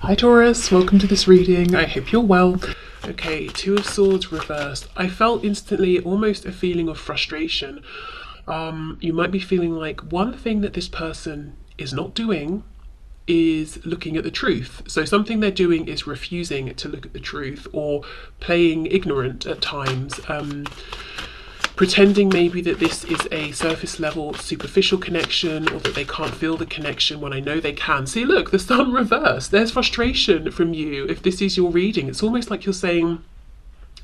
Hi Taurus, welcome to this reading. I hope you're well. Okay, Two of Swords reversed. I felt instantly almost a feeling of frustration. You might be feeling like one thing that this person is not doing is looking at the truth. So something they're doing is refusing to look at the truth or playing ignorant at times. Pretending maybe that this is a surface level superficial connection or that they can't feel the connection when I know they can. See, look, the sun reversed. There's frustration from you if this is your reading. It's almost like you're saying,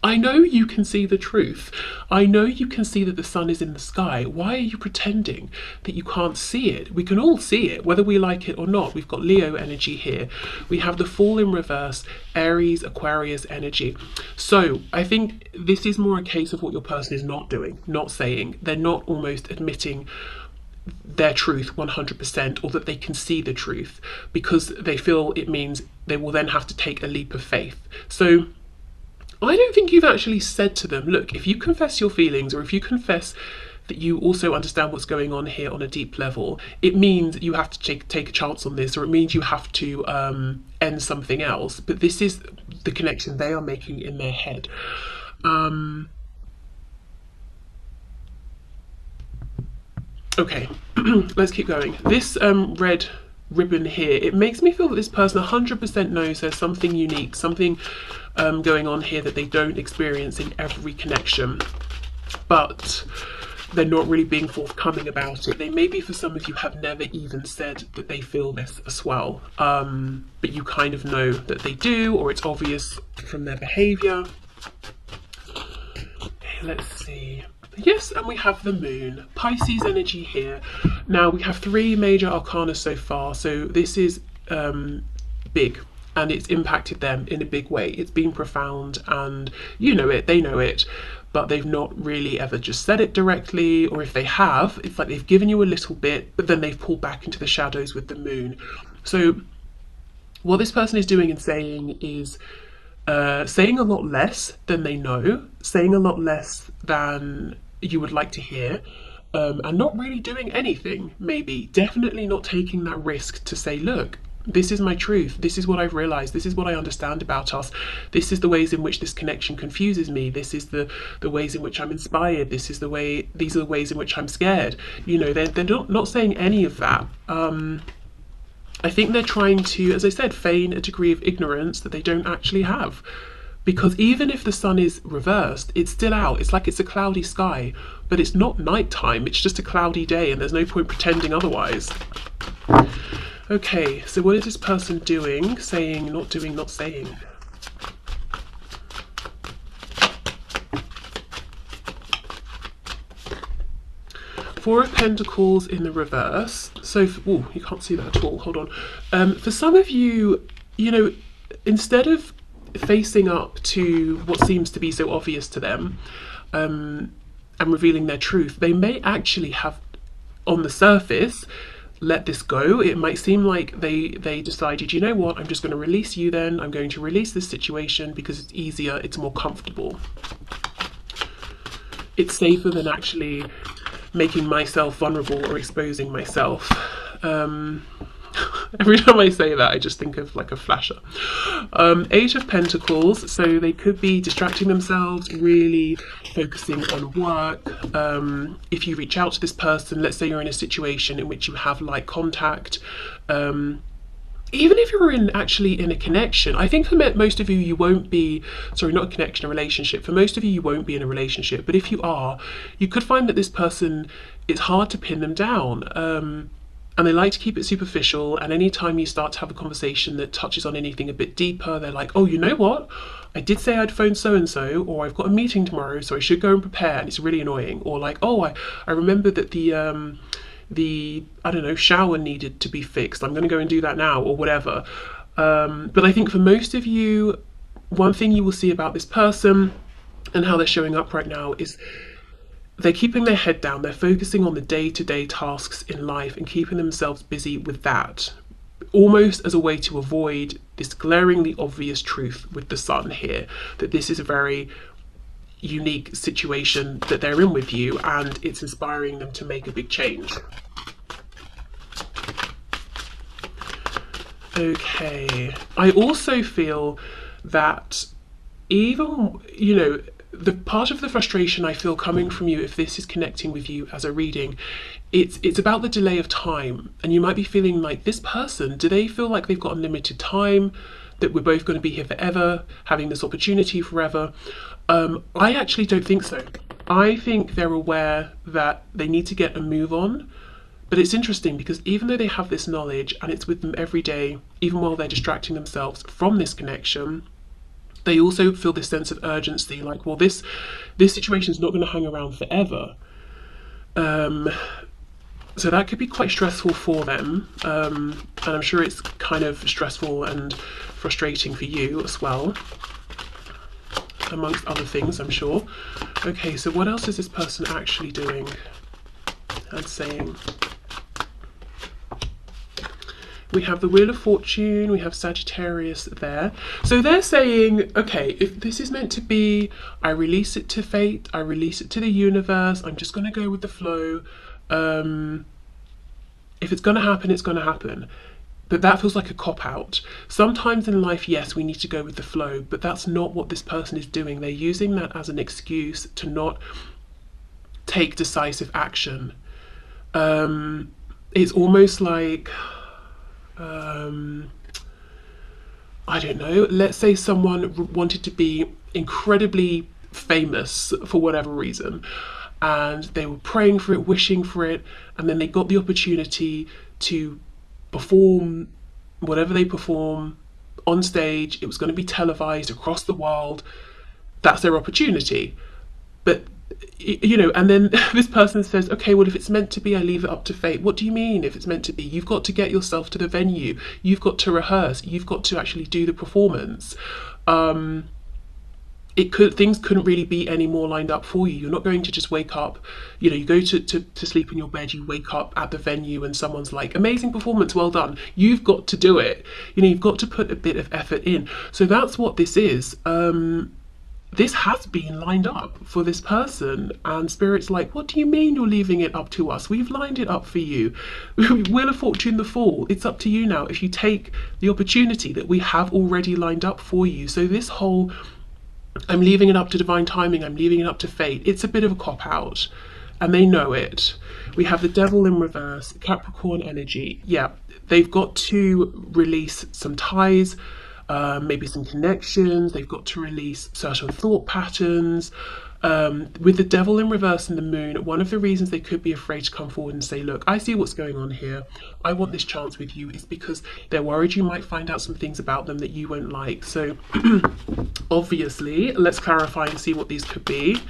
I know you can see the truth. I know you can see that the sun is in the sky. Why are you pretending that you can't see it? We can all see it, whether we like it or not. We've got Leo energy here. We have the Fool in reverse, Aries, Aquarius energy. So I think this is more a case of what your person is not doing, not saying. They're not almost admitting their truth 100% or that they can see the truth because they feel it means they will then have to take a leap of faith. So I don't think you've actually said to them, look, if you confess your feelings or if you confess that you also understand what's going on here on a deep level, it means you have to take a chance on this, or it means you have to end something else. But this is the connection they are making in their head. Okay, let's keep going. This red ribbon here, it makes me feel that this person 100% knows there's something unique, something going on here that they don't experience in every connection, but they're not really being forthcoming about it. They maybe for some of you have never even said that they feel this as well, but you kind of know that they do, or it's obvious from their behavior. Okay, let's see. Yes, and we have the moon, Pisces energy here. Now we have three major arcana so far, so this is big and it's impacted them in a big way. It's been profound and you know it, they know it, but they've not really ever just said it directly, or if they have, it's like they've given you a little bit, but then they've pulled back into the shadows with the moon. So what this person is doing and saying is saying a lot less than they know, saying a lot less than you would like to hear, and not really doing anything, maybe. Definitely not taking that risk to say, look, this is my truth, this is what I've realised, this is what I understand about us, this is the ways in which this connection confuses me, this is the ways in which I'm inspired, these are the ways in which I'm scared. You know, they're not saying any of that. I think they're trying to, as I said, feign a degree of ignorance that they don't actually have. Because even if the sun is reversed, it's still out. It's like it's a cloudy sky, but it's not nighttime. It's just a cloudy day and there's no point pretending otherwise. Okay, so what is this person doing? Saying, not doing, not saying. Four of Pentacles in the reverse. So, oh, you can't see that at all. Hold on. For some of you, you know, instead of facing up to what seems to be so obvious to them and revealing their truth, they may actually have, on the surface, let this go. It might seem like they decided, you know what, I'm just going to release you then. I'm going to release this situation because it's easier, it's more comfortable. It's safer than actually making myself vulnerable or exposing myself. Every time I say that, I just think of like a flasher. Age of Pentacles, so they could be distracting themselves, really focusing on work. If you reach out to this person, let's say you're in a situation in which you have like contact, even if you're actually in a connection, I think for most of you, you won't be, sorry, not a connection, a relationship. For most of you, you won't be in a relationship. But if you are, you could find that this person, it's hard to pin them down. And they like to keep it superficial. And anytime you start to have a conversation that touches on anything a bit deeper, they're like, oh, you know what? I did say I'd phone so-and-so, or I've got a meeting tomorrow, so I should go and prepare. And it's really annoying. Or like, oh, I remember that the I don't know, shower needed to be fixed. I'm going to go and do that now, or whatever. But I think for most of you, one thing you will see about this person and how they're showing up right now is they're keeping their head down. They're focusing on the day-to-day tasks in life and keeping themselves busy with that, almost as a way to avoid this glaringly obvious truth with the sun here, that this is a very unique situation that they're in with you and it's inspiring them to make a big change. Okay. I also feel that even, you know, the part of the frustration I feel coming from you, if this is connecting with you as a reading, it's about the delay of time. And you might be feeling like, this person, do they feel like they've got unlimited time, that we're both going to be here forever, having this opportunity forever? I actually don't think so. I think they're aware that they need to get a move on. But it's interesting because even though they have this knowledge and it's with them every day, even while they're distracting themselves from this connection, they also feel this sense of urgency, like, well, this situation is not going to hang around forever. So that could be quite stressful for them, and I'm sure it's kind of stressful and frustrating for you as well, amongst other things, I'm sure. Okay, so what else is this person actually doing and saying? We have the Wheel of Fortune, we have Sagittarius there. So they're saying, okay, if this is meant to be, I release it to fate, I release it to the universe, I'm just going to go with the flow. If it's going to happen, it's going to happen. But that feels like a cop-out. Sometimes in life, yes, we need to go with the flow, but that's not what this person is doing. They're using that as an excuse to not take decisive action. It's almost like, I don't know, let's say someone wanted to be incredibly famous for whatever reason, and they were praying for it, wishing for it, and then they got the opportunity to perform whatever they perform on stage. It was going to be televised across the world. That's their opportunity. But, you know, and then this person says, okay, well, if it's meant to be, I leave it up to fate. What do you mean if it's meant to be? You've got to get yourself to the venue. You've got to rehearse. You've got to actually do the performance. Things couldn't really be any more lined up for you. You're not going to just wake up, you know, you go to sleep in your bed, you wake up at the venue and someone's like, amazing performance, well done. You've got to do it. You know, you've got to put a bit of effort in. So that's what this is. This has been lined up for this person, and Spirit's like, what do you mean you're leaving it up to us? We've lined it up for you. Wheel of Fortune, the Fool. It's up to you now if you take the opportunity that we have already lined up for you. So this whole, I'm leaving it up to divine timing, I'm leaving it up to fate, it's a bit of a cop-out, and they know it. We have the Devil in reverse, Capricorn energy. Yeah, they've got to release some ties, maybe some connections. They've got to release certain thought patterns. With the Devil in reverse and the Moon, one of the reasons they could be afraid to come forward and say, look, I see what's going on here, I want this chance with you, is because they're worried you might find out some things about them that you won't like. So obviously, let's clarify and see what these could be.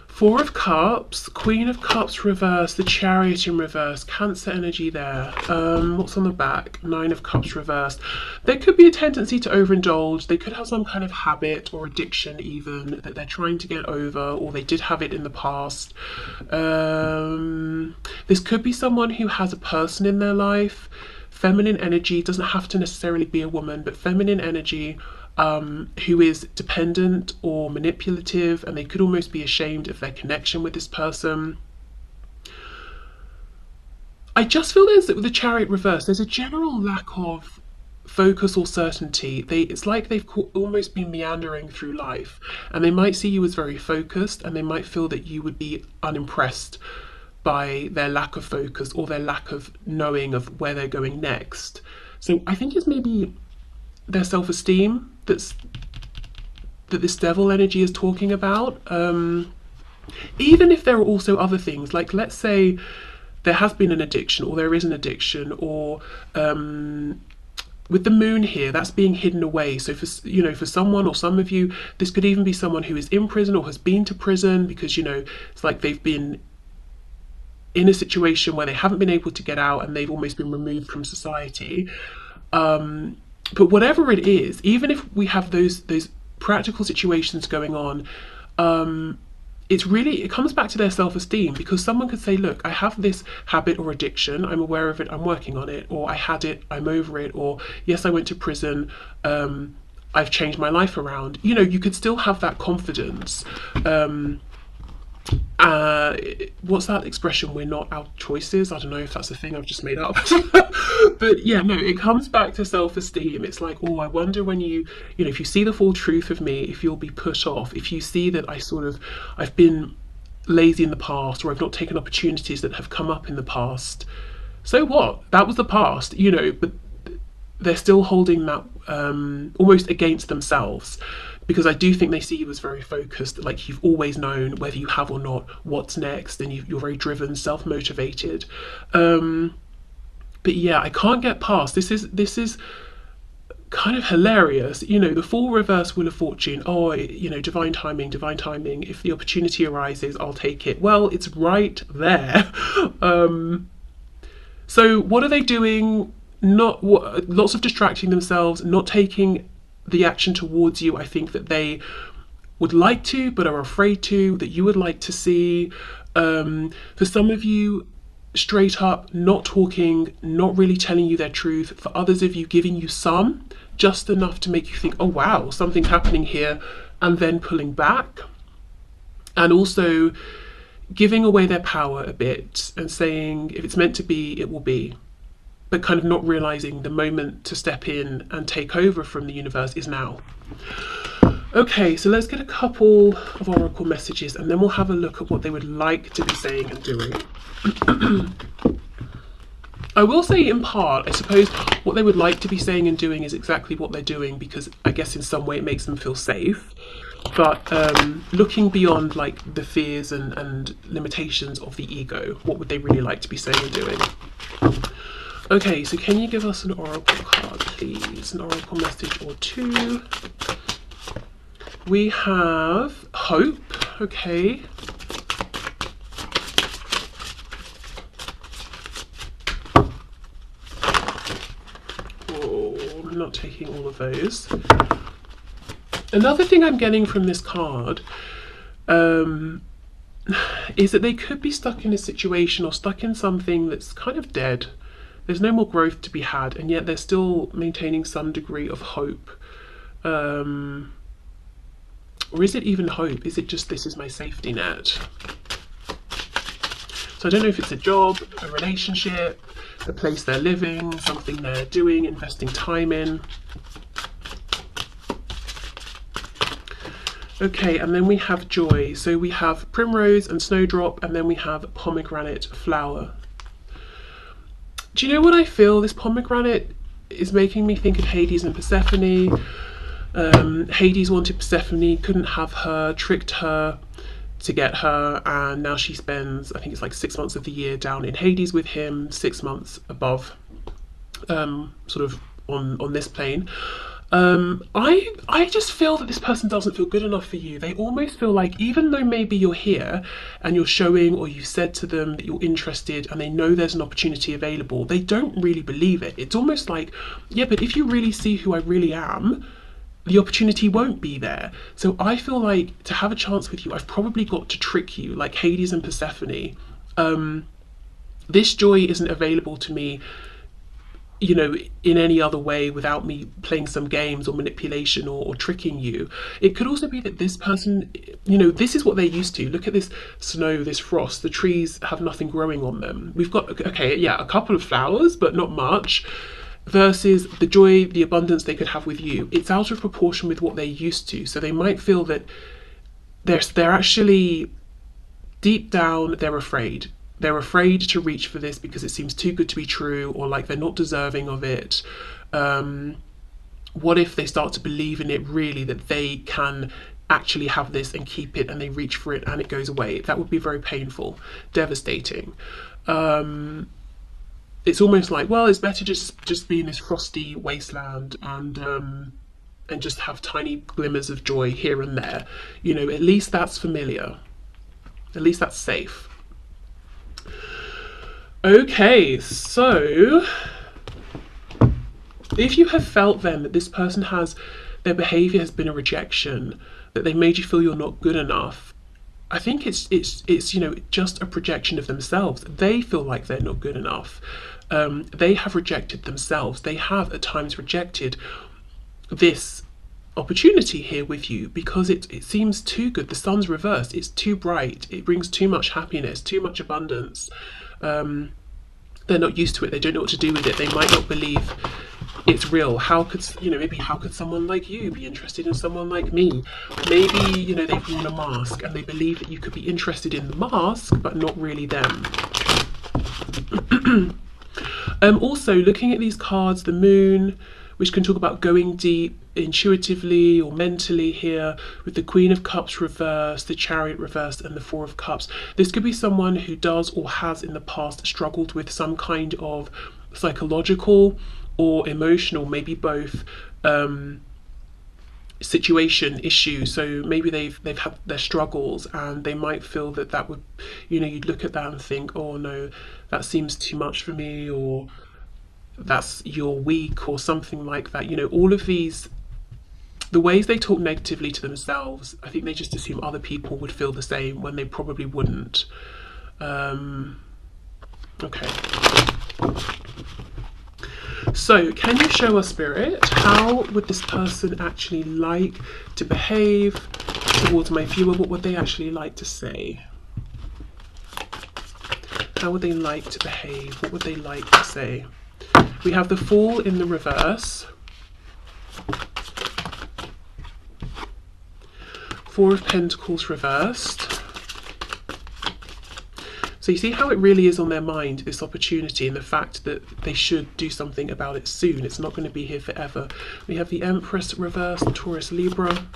Four of Cups, Queen of Cups reverse, the Chariot in reverse, Cancer energy there. What's on the back? Nine of Cups reversed. There could be a tendency to overindulge. They could have some kind of habit or addiction even that they're trying to get over, or they did have it in the past. This could be someone who has a person in their life. Feminine energy, doesn't have to necessarily be a woman, but feminine energy, who is dependent or manipulative, and they could almost be ashamed of their connection with this person. I just feel there's, with the Chariot reverse, there's a general lack of focus or certainty. It's like they've almost been meandering through life, and they might see you as very focused, and they might feel that you would be unimpressed by their lack of focus or their lack of knowing of where they're going next. So I think it's maybe their self-esteem that this Devil energy is talking about. Even if there are also other things, like let's say there has been an addiction, or there is an addiction, or with the Moon here, that's being hidden away. So for, you know, for someone or some of you, this could even be someone who is in prison or has been to prison, because, you know, it's like they've been in a situation where they haven't been able to get out and they've almost been removed from society. But whatever it is, even if we have those practical situations going on, it comes back to their self-esteem, because someone could say, look, I have this habit or addiction, I'm aware of it, I'm working on it, or I had it, I'm over it, or yes, I went to prison, I've changed my life around. You know, you could still have that confidence. What's that expression? We're not our choices. I don't know if that's a thing I've just made up. But yeah, no, it comes back to self-esteem. It's like, oh, I wonder when you know, if you see the full truth of me, if you'll be put off, if you see that I've been lazy in the past, or I've not taken opportunities that have come up in the past. So what? That was the past, you know, but they're still holding that almost against themselves, because I do think they see you as very focused, like you've always known, whether you have or not, what's next, and you're very driven, self-motivated. But yeah, I can't get past this. Is kind of hilarious, you know, the full reverse wheel of fortune. Oh, you know, divine timing, divine timing. If the opportunity arises, I'll take it. Well, it's right there. So what are they doing? Lots of distracting themselves, not taking the action towards you. I think that they would like to, but are afraid to, that you would like to see. For some of you, straight up not talking, not really telling you their truth. For others of you, giving you just enough to make you think, oh wow, something's happening here, and then pulling back. And also giving away their power a bit and saying, if it's meant to be, it will be. But kind of not realizing the moment to step in and take over from the universe is now. Okay, so let's get a couple of oracle messages, and then we'll have a look at what they would like to be saying and doing. I will say in part, I suppose, what they would like to be saying and doing is exactly what they're doing, because I guess in some way it makes them feel safe. But looking beyond like the fears and limitations of the ego, what would they really like to be saying and doing? Okay, so can you give us an oracle card, please? An oracle message or two. We have hope, okay. Oh, I'm not taking all of those. Another thing I'm getting from this card is that they could be stuck in a situation or stuck in something that's kind of dead. There's no more growth to be had, and yet they're still maintaining some degree of hope. Or is it even hope? Is it just, this is my safety net? So I don't know if it's a job, a relationship, a place they're living, something they're doing, investing time in. Okay, and then we have joy. So we have primrose and snowdrop, and then we have pomegranate flower. Do you know what I feel? This pomegranate is making me think of Hades and Persephone. Hades wanted Persephone, couldn't have her, tricked her to get her, and now she spends, I think it's like 6 months of the year down in Hades with him, 6 months above, sort of on this plane. I just feel that this person doesn't feel good enough for you. They almost feel like, even though maybe you're here and you're showing, or you've said to them that you're interested and they know there's an opportunity available, they don't really believe it. It's almost like, yeah, but if you really see who I really am, the opportunity won't be there. So I feel like to have a chance with you, I've probably got to trick you, like Hades and Persephone. This joy isn't available to me, you know, in any other way without me playing some games or manipulation or tricking you. It could also be that this person, you know, this is what they're used to. Look at this snow, this frost, the trees have nothing growing on them. We've got, okay, yeah, a couple of flowers, but not much, versus the joy, the abundance they could have with you. It's out of proportion with what they're used to. So they might feel that they're actually, deep down, they're afraid. They're afraid to reach for this because it seems too good to be true, or like they're not deserving of it. What if they start to believe in it really, that they can actually have this and keep it, and they reach for it and it goes away? That would be very painful, devastating. It's almost like, well, it's better just be in this frosty wasteland and just have tiny glimmers of joy here and there. You know, at least that's familiar. At least that's safe. Okay, so if you have felt then that this person their behavior has been a rejection, that they made you feel you're not good enough, I think it's you know, just a projection of themselves. They feel like they're not good enough. They have rejected themselves. They have at times rejected this opportunity here with you, because it seems too good. The sun's reversed, it's too bright, it brings too much happiness, too much abundance. They're not used to it, they don't know what to do with it, they might not believe it's real. How could, maybe how could someone like you be interested in someone like me? Maybe, they've worn a mask and they believe that you could be interested in the mask but not really them. Also, looking at these cards, the moon, which can talk about going deep intuitively or mentally here, with the Queen of Cups reversed, the Chariot reversed, and the Four of Cups. This could be someone who does or has in the past struggled with some kind of psychological or emotional, maybe both, situation issue. So maybe they've had their struggles and they might feel that would, you'd look at that and think, oh no, that seems too much for me, or you're weak, or something like that. All of these, the ways they talk negatively to themselves, I think they just assume other people would feel the same when they probably wouldn't. Okay. So, can you show us, Spirit, how would this person actually like to behave towards my viewer? What would they actually like to say? How would they like to behave? What would they like to say? We have the Fool in the reverse. Four of Pentacles reversed. So you see how it really is on their mind, this opportunity, and the fact that they should do something about it soon. It's not going to be here forever. We have the Empress reversed, Taurus Libra.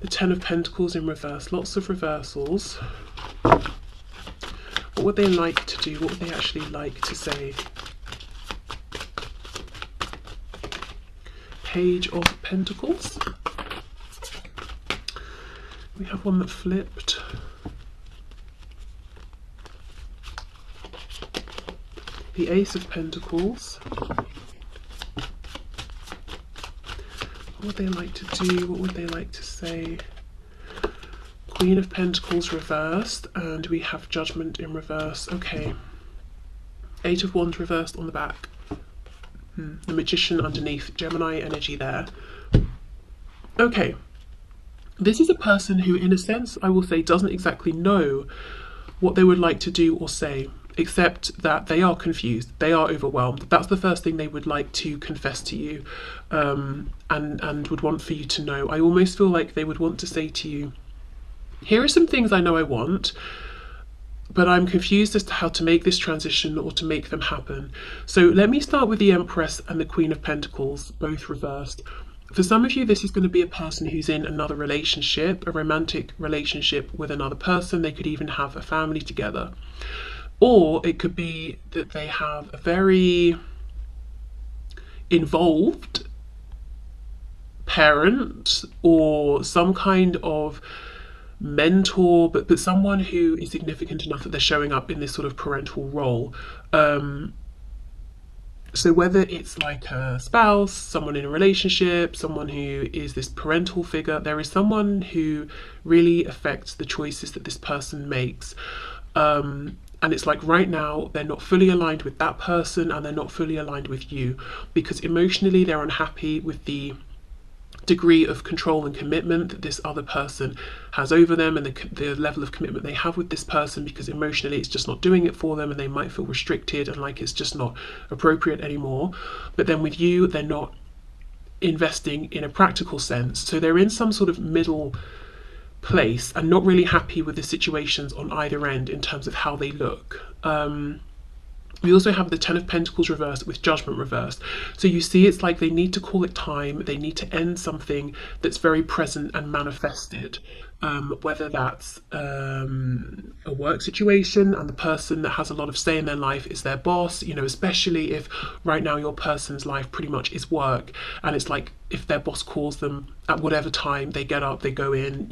The Ten of Pentacles in reverse. Lots of reversals. What would they like to do? What would they actually like to say? Page of Pentacles. We have one that flipped. The Ace of Pentacles. What would they like to do? What would they like to say? Queen of Pentacles reversed, and we have Judgment in reverse. Okay. Eight of Wands reversed on the back. The Magician underneath. Gemini energy there. Okay. This is a person who, in a sense, I will say, doesn't exactly know what they would like to do or say, except that they are confused, they are overwhelmed. That's the first thing they would like to confess to you, and would want for you to know. I almost feel like they would want to say to you, here are some things I know I want, but I'm confused as to how to make this transition or to make them happen. So let me start with the Empress and the Queen of Pentacles, both reversed. For some of you, this is going to be a person who's in another relationship, a romantic relationship with another person. They could even have a family together. Or it could be that they have a very involved parent or some kind of mentor, but someone who is significant enough that they're showing up in this sort of parental role. So whether it's like a spouse, someone in a relationship, someone who is this parental figure, there is someone who really affects the choices that this person makes. And it's like right now, they're not fully aligned with that person and they're not fully aligned with you, because emotionally they're unhappy with the degree of control and commitment that this other person has over them, and the level of commitment they have with this person, because emotionally it's just not doing it for them and they might feel restricted and like it's just not appropriate anymore. But then with you, they're not investing in a practical sense, so they're in some sort of middle place and not really happy with the situations on either end in terms of how they look. We also have the Ten of Pentacles reversed with Judgment reversed. So you see, it's like they need to call it time. They need to end something that's very present and manifested, whether that's a work situation and the person that has a lot of say in their life is their boss, especially if right now your person's life pretty much is work, and it's like if their boss calls them at whatever time, they get up, they go in,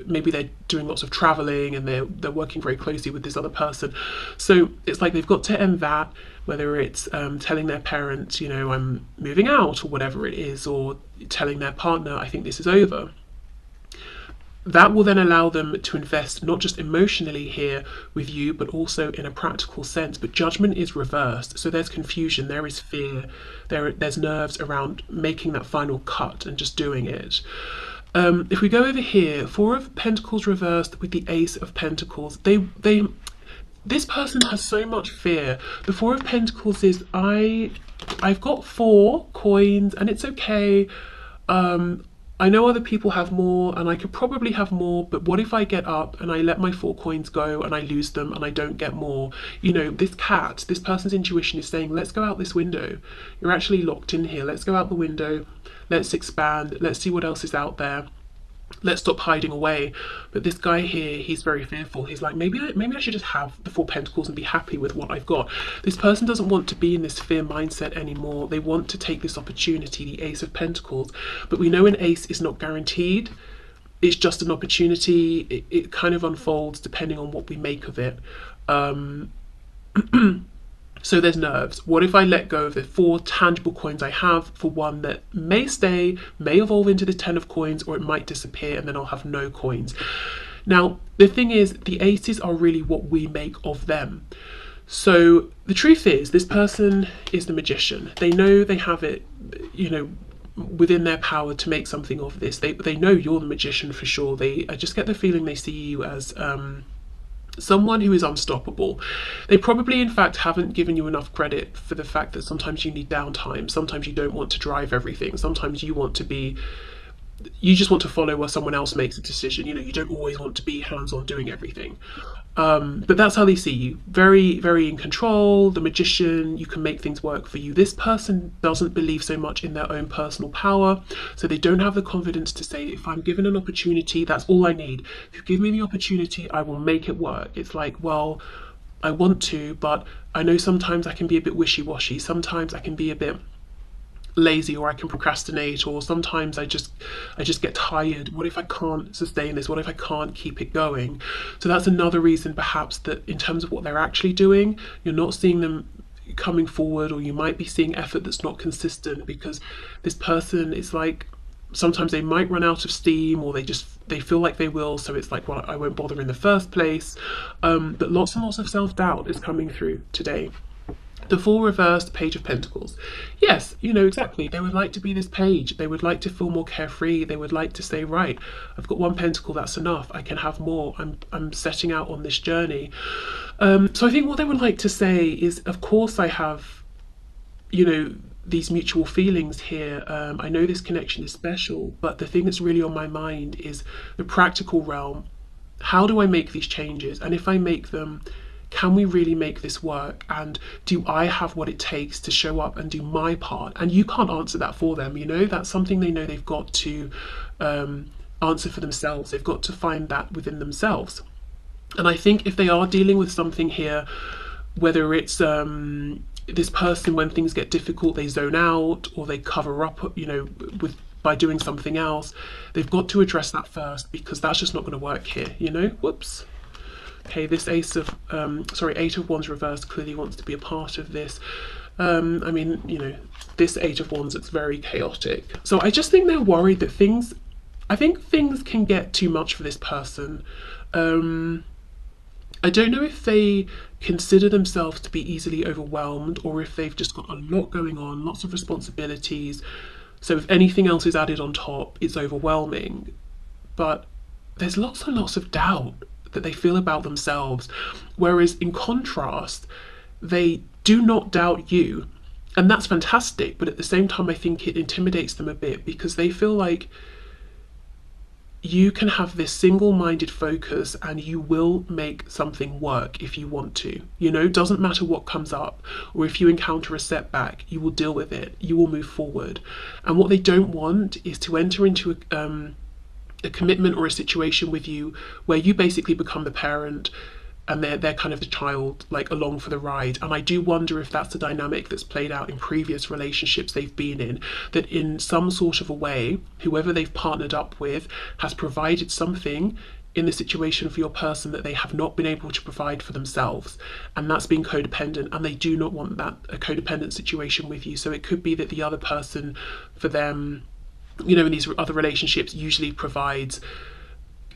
maybe they're doing lots of traveling and they're working very closely with this other person. So it's like they've got to end that, whether it's telling their parents, I'm moving out or whatever it is, or telling their partner, I think this is over. that will then allow them to invest not just emotionally here with you, but also in a practical sense. But judgment is reversed, so there's confusion, there is fear, there's nerves around making that final cut and just doing it. If we go over here, Four of Pentacles reversed with the Ace of Pentacles, this person has so much fear. The Four of Pentacles is, I've got 4 coins and it's okay. I know other people have more and I could probably have more, but what if I get up and I let my 4 coins go and I lose them and I don't get more? You know, this person's intuition is saying, let's go out this window. You're actually locked in here. Let's go out the window. Let's expand. Let's see what else is out there. Let's stop hiding away. But this guy here, he's very fearful. He's like, maybe I should just have the 4 Pentacles and be happy with what I've got. This person doesn't want to be in this fear mindset anymore. They want to take this opportunity, the Ace of Pentacles. But we know an ace is not guaranteed. It's just an opportunity. It kind of unfolds depending on what we make of it. So there's nerves. What if I let go of the 4 tangible coins I have for one that may stay, may evolve into the 10 of coins, or it might disappear and then I'll have no coins. Now, the thing is, the aces are really what we make of them. So the truth is, this person is the magician. They know they have it, you know, within their power to make something of this. They know you're the magician for sure. I just get the feeling they see you as someone who is unstoppable. They probably in fact haven't given you enough credit for the fact that sometimes you need downtime, sometimes you don't want to drive everything, sometimes you just want to follow where someone else makes a decision. You know, you don't always want to be hands-on doing everything. But that's how they see you. Very, very in control, the magician, you can make things work for you. This person doesn't believe so much in their own personal power, so they don't have the confidence to say, if I'm given an opportunity, that's all I need. If you give me the opportunity, I will make it work. It's like, well, I want to, but I know sometimes I can be a bit wishy-washy. Sometimes I can be a bit lazy, or I can procrastinate, or sometimes I just get tired. What if I can't sustain this? What if I can't keep it going? So that's another reason perhaps that in terms of what they're actually doing, you're not seeing them coming forward, or you might be seeing effort that's not consistent, because this person is like, sometimes they might run out of steam, or they feel like they will, so it's like, well, I won't bother in the first place. But lots and lots of self-doubt is coming through today. The 4 reversed, Page of Pentacles. Yes, you know, exactly. They would like to be this page. They would like to feel more carefree. They would like to say, right, I've got 1 pentacle, that's enough. I can have more. I'm setting out on this journey. So I think what they would like to say is, of course I have, you know, these mutual feelings here. I know this connection is special, but the thing that's really on my mind is the practical realm. How do I make these changes? And if I make them, can we really make this work? And do I have what it takes to show up and do my part? And you can't answer that for them, you know, that's something they know they've got to answer for themselves. They've got to find that within themselves. And I think if they are dealing with something here, whether it's this person, when things get difficult, they zone out, or they cover up, you know, by doing something else, they've got to address that first, because that's just not going to work here, you know. Whoops. Okay, this Eight of Wands reversed clearly wants to be a part of this. I mean, you know, this 8 of Wands looks very chaotic. So I just think they're worried that things can get too much for this person. I don't know if they consider themselves to be easily overwhelmed, or if they've just got a lot going on, lots of responsibilities. So if anything else is added on top, it's overwhelming. But there's lots and lots of doubt that they feel about themselves, whereas in contrast, they do not doubt you, and that's fantastic. But at the same time, I think it intimidates them a bit, because they feel like you can have this single-minded focus and you will make something work if you want to. You know, doesn't matter what comes up, or if you encounter a setback, you will deal with it, you will move forward. And what they don't want is to enter into a commitment or a situation with you where you basically become the parent and they're kind of the child, like, along for the ride. And I do wonder if that's the dynamic that's played out in previous relationships they've been in, that in some sort of a way, whoever they've partnered up with has provided something in the situation for your person that they have not been able to provide for themselves, and that's being codependent, and they do not want that, a codependent situation with you. So it could be that the other person, for them, you know, in these other relationships, usually provides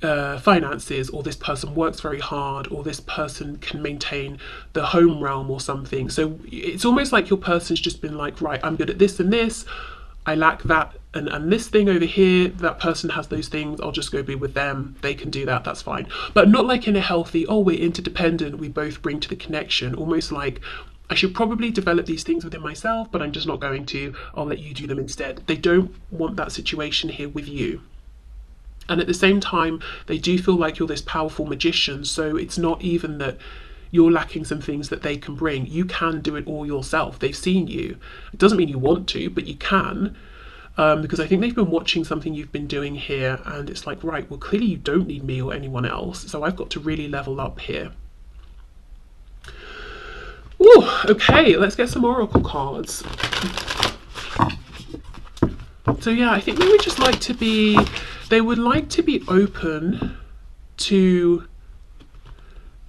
finances, or this person works very hard, or this person can maintain the home realm or something. So it's almost like your person's just been like, right, I'm good at this and this, I lack that and this thing over here, that person has those things, I'll just go be with them, they can do that, that's fine. But not like in a healthy, oh, we're interdependent, we both bring to the connection, almost like I should probably develop these things within myself, but I'm just not going to, I'll let you do them instead. They don't want that situation here with you. And at the same time, they do feel like you're this powerful magician, so it's not even that you're lacking some things that they can bring. You can do it all yourself. They've seen you. It doesn't mean you want to, but you can, because I think they've been watching something you've been doing here, and it's like, right, well, clearly you don't need me or anyone else, so I've got to really level up here. Ooh, okay, let's get some oracle cards. So yeah, I think they would just like to be, they would like to be open to,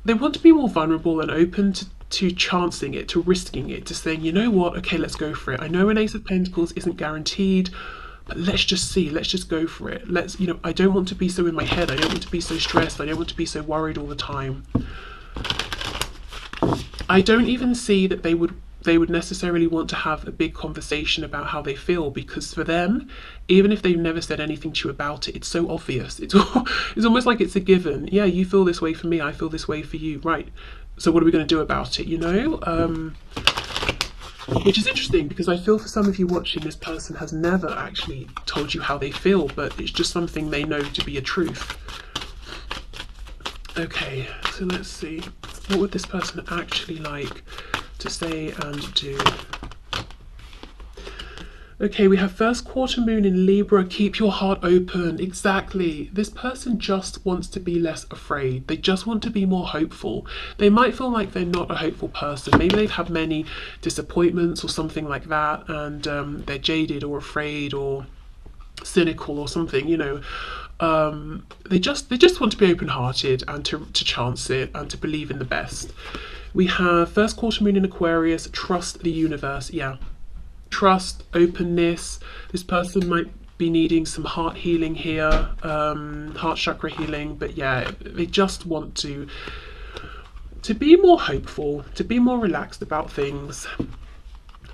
they want to be more vulnerable and open to chancing it, to risking it, to saying, you know what, okay, let's go for it. I know an Ace of Pentacles isn't guaranteed, but let's just see, let's just go for it. Let's, you know, I don't want to be so in my head. I don't want to be so stressed. I don't want to be so worried all the time. I don't even see that they would necessarily want to have a big conversation about how they feel, because for them, even if they've never said anything to you about it, it's so obvious. It's almost like it's a given. Yeah, you feel this way for me, I feel this way for you, right? So what are we going to do about it, you know? Which is interesting, because I feel for some of you watching, this person has never actually told you how they feel, but it's just something they know to be a truth. Okay, so let's see. What would this person actually like to say and do? Okay, we have first quarter moon in Libra. Keep your heart open. Exactly. This person just wants to be less afraid. They just want to be more hopeful. They might feel like they're not a hopeful person. Maybe they've had many disappointments or something like that, and they're jaded or afraid or cynical or something, you know. They just want to be open-hearted and to chance it and to believe in the best. We have first quarter moon in Aquarius. Trust the universe. Yeah, trust, openness. This person might be needing some heart healing here, heart chakra healing, but yeah, they just want to be more hopeful, to be more relaxed about things,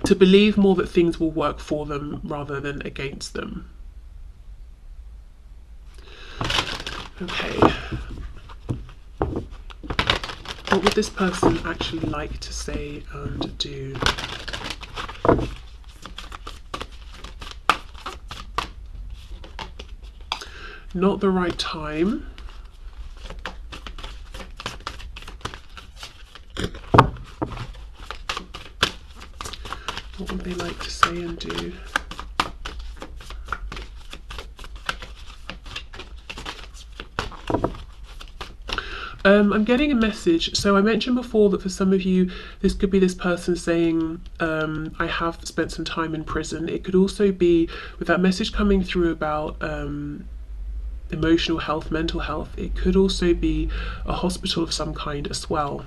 to believe more that things will work for them rather than against them. Okay, what would this person actually like to say and do? Not the right time. What would they like to say and do? I'm getting a message. So I mentioned before that for some of you, this could be this person saying, I have spent some time in prison. It could also be with that message coming through about emotional health, mental health. It could also be a hospital of some kind as well.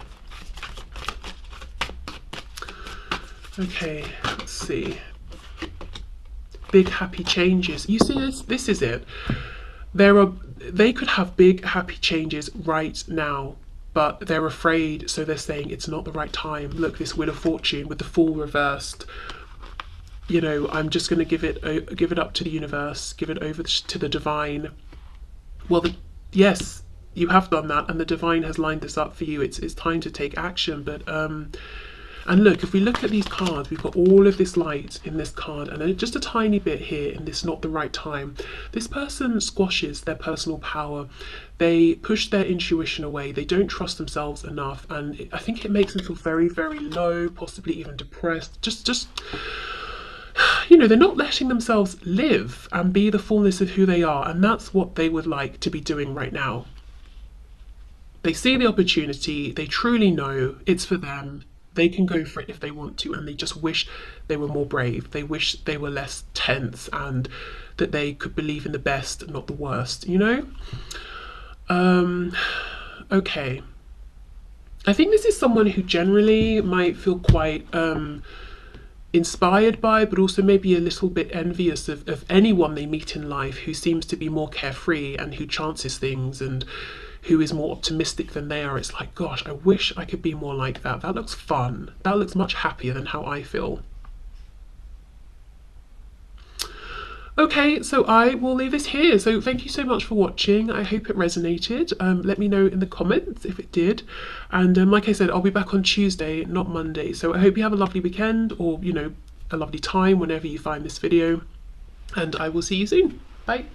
Okay, let's see. Big happy changes. You see this? This is it. They could have big happy changes right now, but they're afraid, so they're saying it's not the right time. Look, this Wheel of Fortune with the Fool reversed. You know, I'm just going to give it up to the universe, give it over to the divine. Well, yes, you have done that, and the divine has lined this up for you. It's time to take action. But and look, if we look at these cards, we've got all of this light in this card, and then just a tiny bit here in this not the right time. This person squashes their personal power. They push their intuition away. They don't trust themselves enough, and I think it makes them feel very, very low, possibly even depressed. Just you know, they're not letting themselves live and be the fullness of who they are, and that's what they would like to be doing right now. They see the opportunity. They truly know it's for them. They can go for it if they want to, and they just wish they were more brave. They wish they were less tense and that they could believe in the best, not the worst, you know? Okay. I think this is someone who generally might feel quite inspired by, but also maybe a little bit envious of anyone they meet in life who seems to be more carefree and who chances things and who is more optimistic than they are. It's like, gosh, I wish I could be more like that. That looks fun. That looks much happier than how I feel. Okay, so I will leave this here. So thank you so much for watching. I hope it resonated. Let me know in the comments if it did. And like I said, I'll be back on Tuesday, not Monday. So I hope you have a lovely weekend, or, you know, a lovely time whenever you find this video. And I will see you soon. Bye.